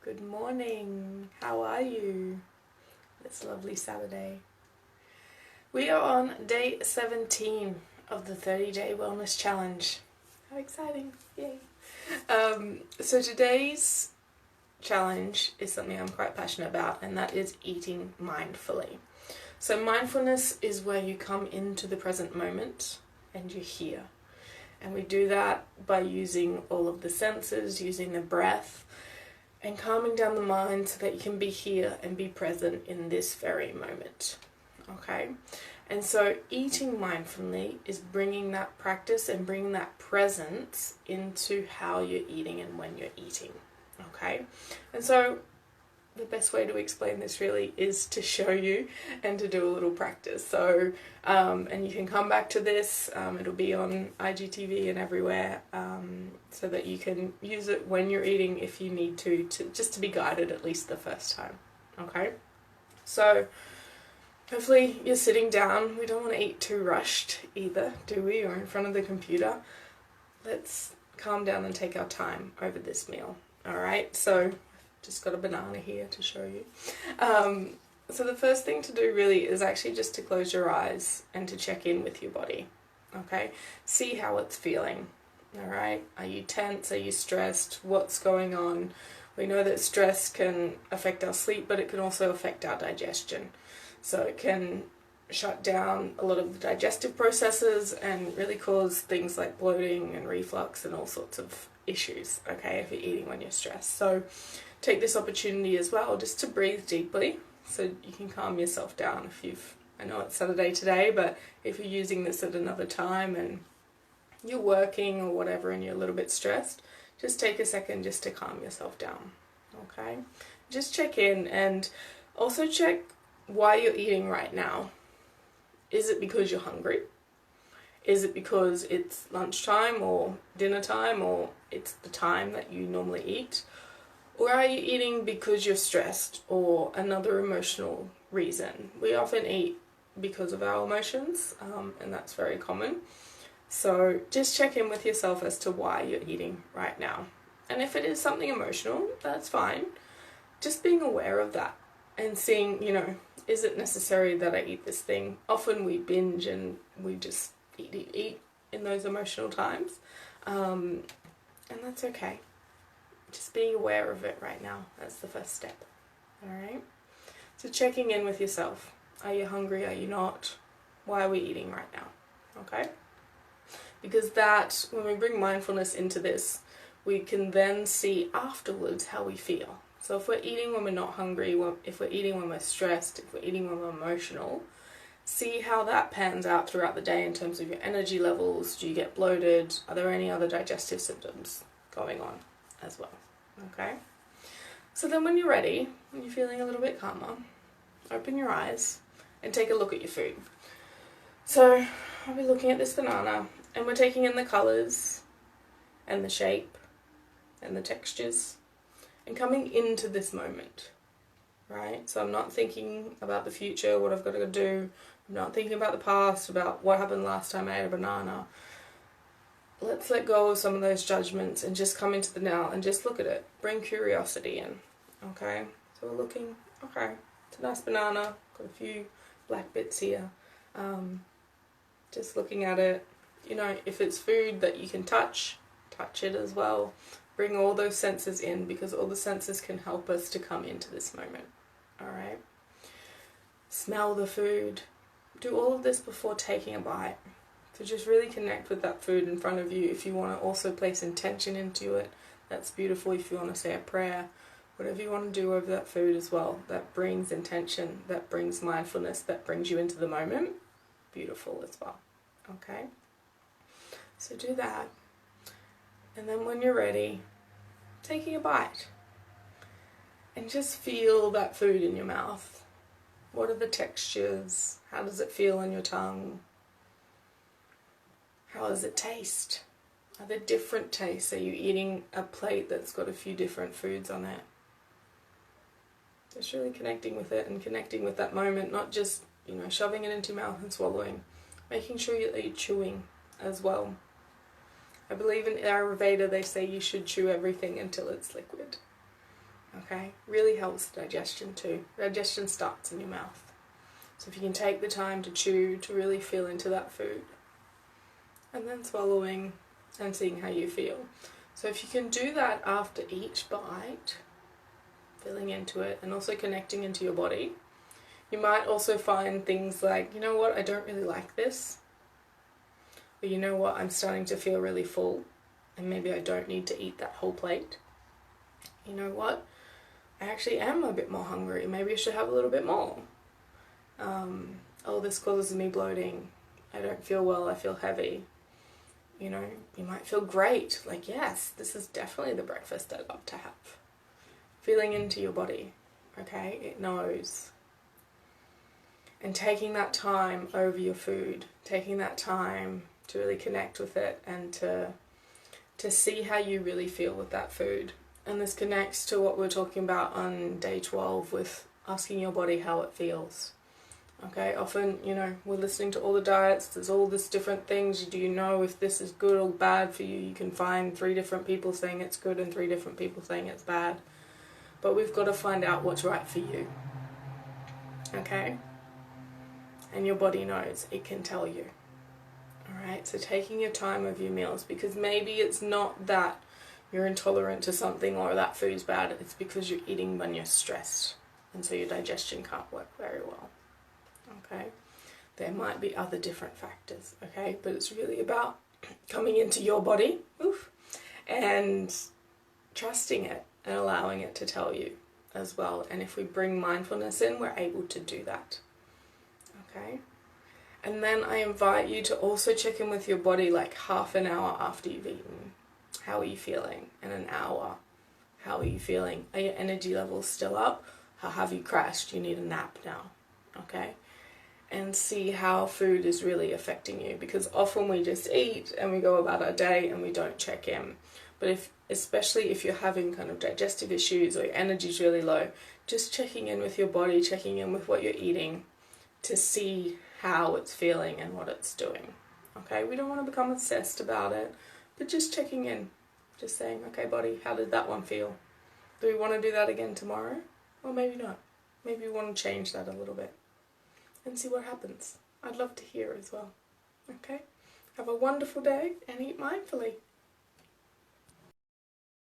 Good morning. How are you? It's lovely Saturday. We are on day 17 of the 30-day wellness challenge. How exciting. Yay. So today's challenge is something I'm quite passionate about, and that is eating mindfully. So mindfulness is where you come into the present moment and you're here. And we do that by using all of the senses, using the breath, and calming down the mind so that you can be here and be present in this very moment. Okay? And so eating mindfully is bringing that practice and bringing that presence into how you're eating and when you're eating. Okay? And so the best way to explain this really is to show you and to do a little practice. So, and you can come back to this, it'll be on IGTV and everywhere, so that you can use it when you're eating if you need to just to be guided at least the first time. Okay? So, hopefully you're sitting down. We don't want to eat too rushed either, do we? Or in front of the computer. Let's calm down and take our time over this meal. Alright, so just got a banana here to show you. So the first thing to do really is actually just to close your eyes and to check in with your body. Okay, see how it's feeling. Alright, are you tense? Are you stressed? What's going on? We know that stress can affect our sleep, but it can also affect our digestion. So it can shut down a lot of the digestive processes and really cause things like bloating and reflux and all sorts of issues, okay, if you're eating when you're stressed. So take this opportunity as well just to breathe deeply so you can calm yourself down I know it's Saturday today, but if you're using this at another time and you're working or whatever and you're a little bit stressed, just take a second just to calm yourself down, okay? Just check in and also check why you're eating right now. Is it because you're hungry? Is it because it's lunchtime or dinner time or it's the time that you normally eat? Or are you eating because you're stressed or another emotional reason? We often eat because of our emotions, and that's very common. So just check in with yourself as to why you're eating right now. And if it is something emotional, that's fine. Just being aware of that and seeing, is it necessary that I eat this thing? Often we binge and we just eat in those emotional times. And that's okay. Just being aware of it right now. That's the first step. Alright? So checking in with yourself. Are you hungry? Are you not? Why are we eating right now? Okay? Because that, when we bring mindfulness into this, we can then see afterwards how we feel. So if we're eating when we're not hungry, if we're eating when we're stressed, if we're eating when we're emotional, see how that pans out throughout the day in terms of your energy levels. Do you get bloated? Are there any other digestive symptoms going on as well? Okay? So then when you're ready, when you're feeling a little bit calmer, open your eyes and take a look at your food. So I'll be looking at this banana and we're taking in the colours and the shape and the textures and coming into this moment, right? So I'm not thinking about the future, what I've got to do. I'm not thinking about the past, about what happened last time I ate a banana. Let's let go of some of those judgments and just come into the now and just look at it. Bring curiosity in, okay? So we're looking, okay, it's a nice banana, got a few black bits here. Just looking at it, if it's food that you can touch it as well. Bring all those senses in because all the senses can help us to come into this moment, alright? Smell the food. Do all of this before taking a bite. So just really connect with that food in front of you. If you want to also place intention into it, that's beautiful. If you want to say a prayer, whatever you want to do over that food as well, that brings intention, that brings mindfulness, that brings you into the moment, beautiful as well. Okay? So do that. And then when you're ready, taking a bite. And just feel that food in your mouth. What are the textures? How does it feel on your tongue? How does it taste? Are there different tastes? Are you eating a plate that's got a few different foods on it? Just really connecting with it and connecting with that moment, not just, shoving it into your mouth and swallowing. Making sure that you're chewing as well. I believe in Ayurveda they say you should chew everything until it's liquid. Okay, really helps digestion too. Digestion starts in your mouth. So if you can take the time to chew, to really feel into that food, and then swallowing and seeing how you feel. So if you can do that after each bite, feeling into it and also connecting into your body, you might also find things like, you know what, I don't really like this. Or you know what, I'm starting to feel really full and maybe I don't need to eat that whole plate. You know what, I actually am a bit more hungry. Maybe I should have a little bit more. Oh, this causes me bloating. I don't feel well, I feel heavy. You know, you might feel great. Like, yes, this is definitely the breakfast I'd love to have. Feeling into your body, okay? It knows. And taking that time over your food, taking that time to really connect with it and to see how you really feel with that food. And this connects to what we're talking about on day 12 with asking your body how it feels. Okay, often, you know, we're listening to all the diets, there's all this different things. Do you know if this is good or bad for you? You can find 3 different people saying it's good and 3 different people saying it's bad. But we've got to find out what's right for you. Okay? And your body knows, it can tell you. Alright, so taking your time with your meals, because maybe it's not that you're intolerant to something or that food's bad, it's because you're eating when you're stressed, and so your digestion can't work very well. Okay, there might be other different factors, okay, but it's really about coming into your body, and trusting it and allowing it to tell you as well. And if we bring mindfulness in, we're able to do that. Okay, and then I invite you to also check in with your body like half an hour after you've eaten. How are you feeling? And an hour, how are you feeling? Are your energy levels still up? How have you crashed? You need a nap now. Okay, and see how food is really affecting you, because often we just eat and we go about our day and we don't check in. But especially if you're having kind of digestive issues or your energy's really low, just checking in with your body, checking in with what you're eating to see how it's feeling and what it's doing. Okay, we don't want to become obsessed about it, but just checking in, just saying, okay body, how did that one feel? Do we want to do that again tomorrow? Or maybe not. Maybe we want to change that a little bit and see what happens. I'd love to hear as well. Okay? Have a wonderful day and eat mindfully.